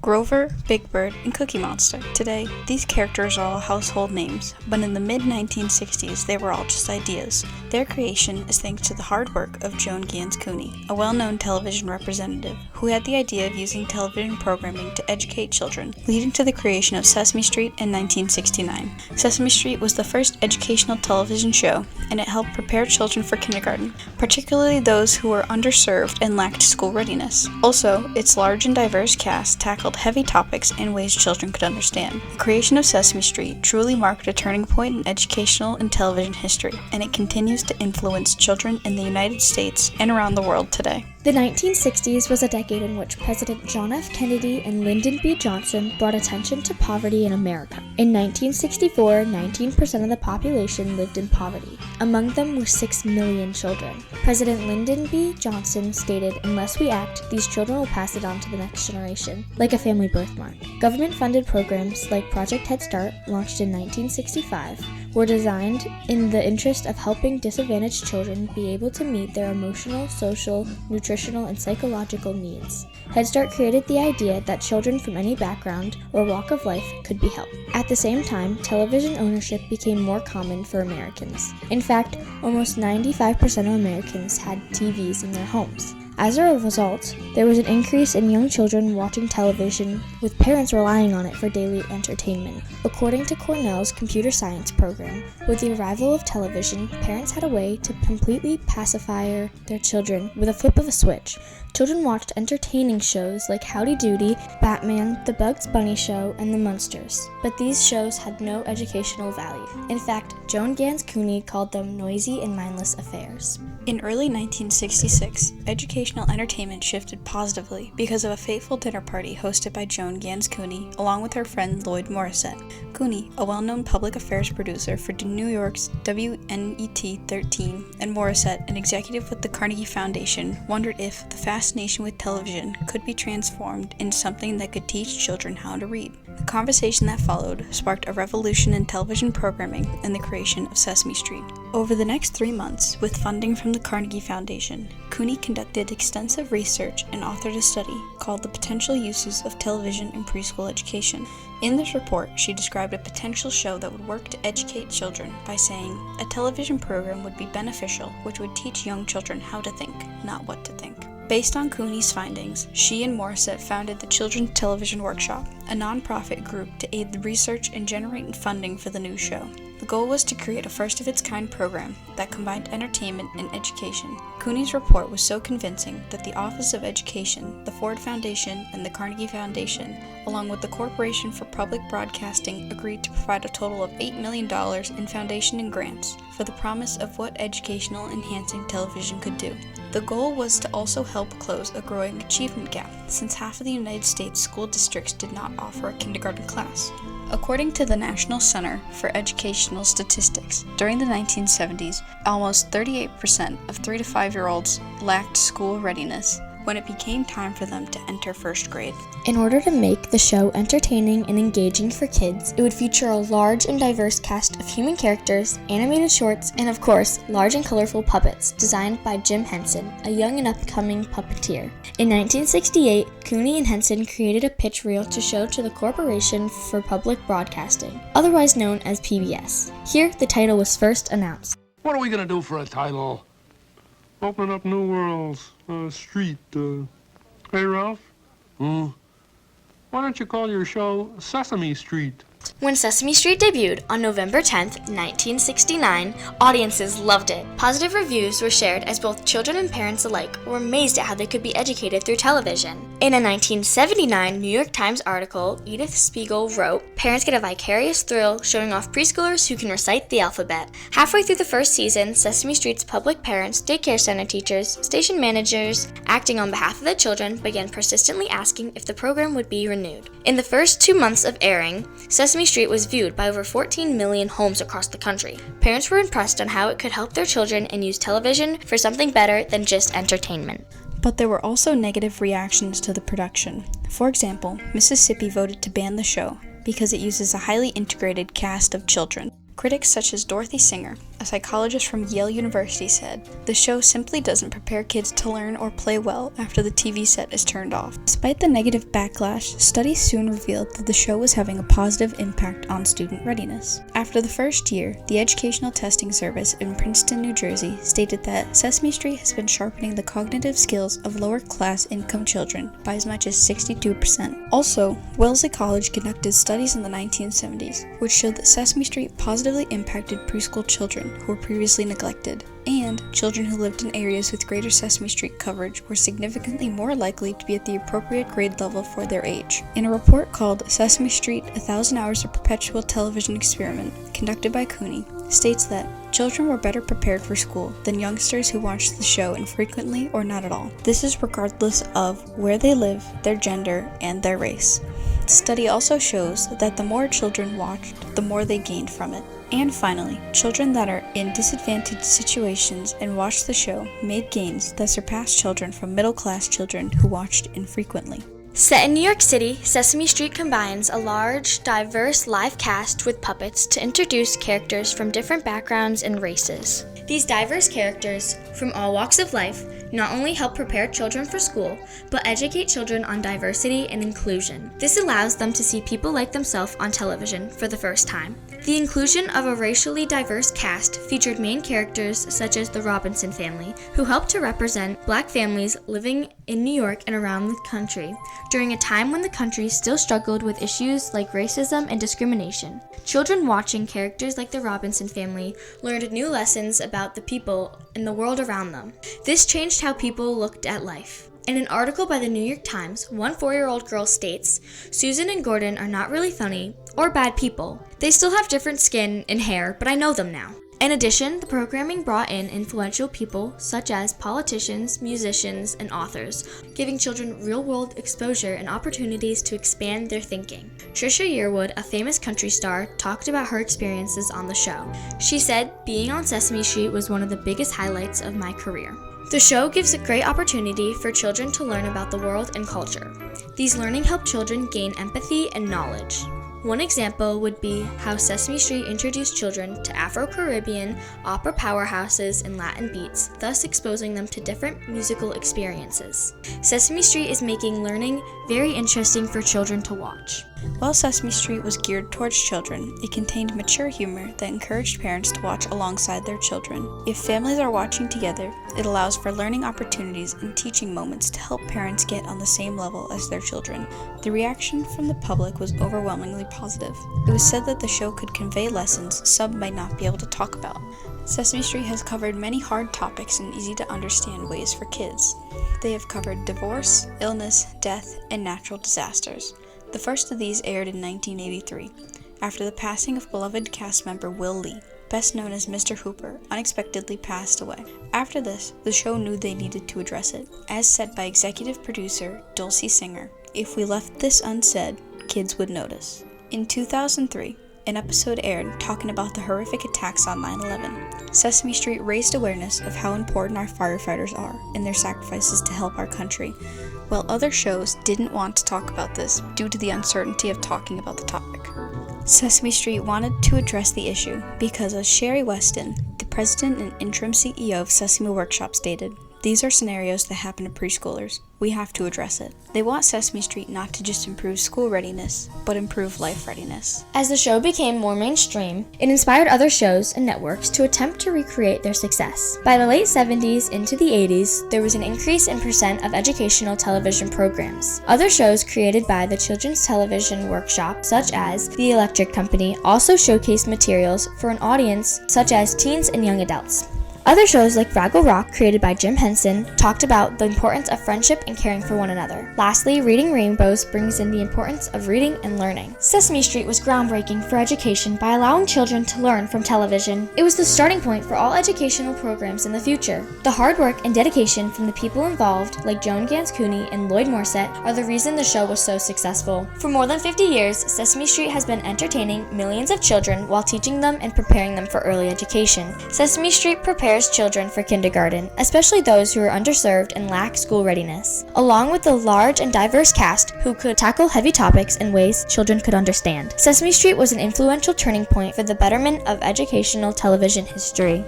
Grover, Big Bird, and Cookie Monster. Today, these characters are all household names, but in the mid-1960s they were all just ideas. Their creation is thanks to the hard work of Joan Gans Cooney, a well-known television representative who had the idea of using television programming to educate children, leading to the creation of Sesame Street in 1969. Sesame Street was the first educational television show, and it helped prepare children for kindergarten, particularly those who were underserved and lacked school readiness. Also, its large and diverse cast tackled heavy topics in ways children could understand. The creation of Sesame Street truly marked a turning point in educational and television history, and it continues to influence children in the United States and around the world today. The 1960s was a decade in which President John F. Kennedy and Lyndon B. Johnson brought attention to poverty in America. In 1964, 19% of the population lived in poverty. Among them were 6 million children. President Lyndon B. Johnson stated, "Unless we act, these children will pass it on to the next generation, like a family birthmark." Government-funded programs like Project Head Start, launched in 1965, were designed in the interest of helping disadvantaged children be able to meet their emotional, social, nutritional, and psychological needs. Head Start created the idea that children from any background or walk of life could be helped. At the same time, television ownership became more common for Americans. In fact, almost 95% of Americans had TVs in their homes. As a result, there was an increase in young children watching television, with parents relying on it for daily entertainment. According to Cornell's computer science program, with the arrival of television, parents had a way to completely pacify their children with a flip of a switch. Children watched entertaining shows like Howdy Doody, Batman, The Bugs Bunny Show, and The Munsters. But these shows had no educational value. In fact, Joan Gans Cooney called them noisy and mindless affairs. In early 1966, educational entertainment shifted positively because of a fateful dinner party hosted by Joan Gans Cooney along with her friend Lloyd Morissette. Cooney, a well-known public affairs producer for New York's WNET 13, and Morissette, an executive with the Carnegie Foundation, wondered if the fascination with television could be transformed into something that could teach children how to read. The conversation that followed sparked a revolution in television programming and the creation of Sesame Street. Over the next 3 months, with funding from the Carnegie Foundation, Cooney conducted extensive research and authored a study called The Potential Uses of Television in Preschool Education. In this report, she described a potential show that would work to educate children by saying, a television program would be beneficial which would teach young children how to think, not what to think. Based on Cooney's findings, she and Morissette founded the Children's Television Workshop, a nonprofit group to aid the research and generate funding for the new show. The goal was to create a first-of-its-kind program that combined entertainment and education. Cooney's report was so convincing that the Office of Education, the Ford Foundation, and the Carnegie Foundation, along with the Corporation for Public Broadcasting, agreed to provide a total of $8 million in foundation and grants for the promise of what educational enhancing television could do. The goal was to also help close a growing achievement gap, since half of the United States school districts did not offer a kindergarten class. According to the National Center for Educational Statistics, during the 1970s, almost 38% of 3 to 5-year-olds lacked school readiness when it became time for them to enter first grade. In order to make the show entertaining and engaging for kids, it would feature a large and diverse cast of human characters, animated shorts, and of course, large and colorful puppets, designed by Jim Henson, a young and upcoming puppeteer. In 1968, Cooney and Henson created a pitch reel to show to the Corporation for Public Broadcasting, otherwise known as PBS. Here, the title was first announced. What are we going to do for a title? Opening up new worlds, street, hey Ralph? Why don't you call your show Sesame Street? When Sesame Street debuted on November 10th, 1969, audiences loved it. Positive reviews were shared as both children and parents alike were amazed at how they could be educated through television. In a 1979 New York Times article, Edith Spiegel wrote, "Parents get a vicarious thrill showing off preschoolers who can recite the alphabet." Halfway through the first season, Sesame Street's public parents, daycare center teachers, station managers, acting on behalf of the children, began persistently asking if the program would be renewed. In the first 2 months of airing, Sesame Street was viewed by over 14 million homes across the country. Parents were impressed on how it could help their children and use television for something better than just entertainment. But there were also negative reactions to the production. For example, Mississippi voted to ban the show because it uses a highly integrated cast of children. Critics such as Dorothy Singer, a psychologist from Yale University, said, "The show simply doesn't prepare kids to learn or play well after the TV set is turned off." Despite the negative backlash, studies soon revealed that the show was having a positive impact on student readiness. After the first year, the Educational Testing Service in Princeton, New Jersey, stated that Sesame Street has been sharpening the cognitive skills of lower-class income children by as much as 62%. Also, Wellesley College conducted studies in the 1970s, which showed that Sesame Street positively impacted preschool children who were previously neglected, and children who lived in areas with greater Sesame Street coverage were significantly more likely to be at the appropriate grade level for their age. In a report called Sesame Street: 1,000 Hours of Perpetual Television Experiment, conducted by Cooney, states that children were better prepared for school than youngsters who watched the show infrequently or not at all. This is regardless of where they live, their gender, and their race. The study also shows that the more children watched, the more they gained from it. And finally, children that are in disadvantaged situations and watched the show made gains that surpassed children from middle-class children who watched infrequently. Set in New York City, Sesame Street combines a large, diverse live cast with puppets to introduce characters from different backgrounds and races. These diverse characters, from all walks of life, not only help prepare children for school, but educate children on diversity and inclusion. This allows them to see people like themselves on television for the first time. The inclusion of a racially diverse cast featured main characters such as the Robinson family, who helped to represent Black families living in New York and around the country during a time when the country still struggled with issues like racism and discrimination. Children watching characters like the Robinson family learned new lessons about the people and the world around them. This changed how people looked at life. In an article by the New York Times, one 4-year-old girl states, "Susan and Gordon are not really funny or bad people. They still have different skin and hair, but I know them now." In addition, the programming brought in influential people such as politicians, musicians, and authors, giving children real-world exposure and opportunities to expand their thinking. Trisha Yearwood, a famous country star, talked about her experiences on the show. She said, "Being on Sesame Street was one of the biggest highlights of my career. The show gives a great opportunity for children to learn about the world and culture. These learning help children gain empathy and knowledge. One example would be how Sesame Street introduced children to Afro-Caribbean opera powerhouses and Latin beats, thus exposing them to different musical experiences. Sesame Street is making learning very interesting for children to watch." While Sesame Street was geared towards children, it contained mature humor that encouraged parents to watch alongside their children. If families are watching together, it allows for learning opportunities and teaching moments to help parents get on the same level as their children. The reaction from the public was overwhelmingly positive. It was said that the show could convey lessons some might not be able to talk about. Sesame Street has covered many hard topics in easy-to-understand ways for kids. They have covered divorce, illness, death, and natural disasters. The first of these aired in 1983, after the passing of beloved cast member Will Lee, best known as Mr. Hooper, unexpectedly passed away. After this, the show knew they needed to address it. As said by executive producer Dulcie Singer, "If we left this unsaid, kids would notice." In 2003, an episode aired talking about the horrific attacks on 9/11. Sesame Street raised awareness of how important our firefighters are and their sacrifices to help our country, while other shows didn't want to talk about this due to the uncertainty of talking about the topic. Sesame Street wanted to address the issue because, as Sherry Weston, the president and interim CEO of Sesame Workshop, stated, "These are scenarios that happen to preschoolers. We have to address it." They want Sesame Street not to just improve school readiness, but improve life readiness. As the show became more mainstream, it inspired other shows and networks to attempt to recreate their success. By the late 70s into the 80s, there was an increase in percent of educational television programs. Other shows created by the Children's Television Workshop, such as The Electric Company, also showcased materials for an audience such as teens and young adults. Other shows like Fraggle Rock, created by Jim Henson, talked about the importance of friendship and caring for one another. Lastly, Reading Rainbows brings in the importance of reading and learning. Sesame Street was groundbreaking for education by allowing children to learn from television. It was the starting point for all educational programs in the future. The hard work and dedication from the people involved, like Joan Gans Cooney and Lloyd Morset, are the reason the show was so successful. For more than 50 years, Sesame Street has been entertaining millions of children while teaching them and preparing them for early education. Sesame Street prepared prepares children for kindergarten, especially those who are underserved and lack school readiness, along with a large and diverse cast who could tackle heavy topics in ways children could understand. Sesame Street was an influential turning point for the betterment of educational television history.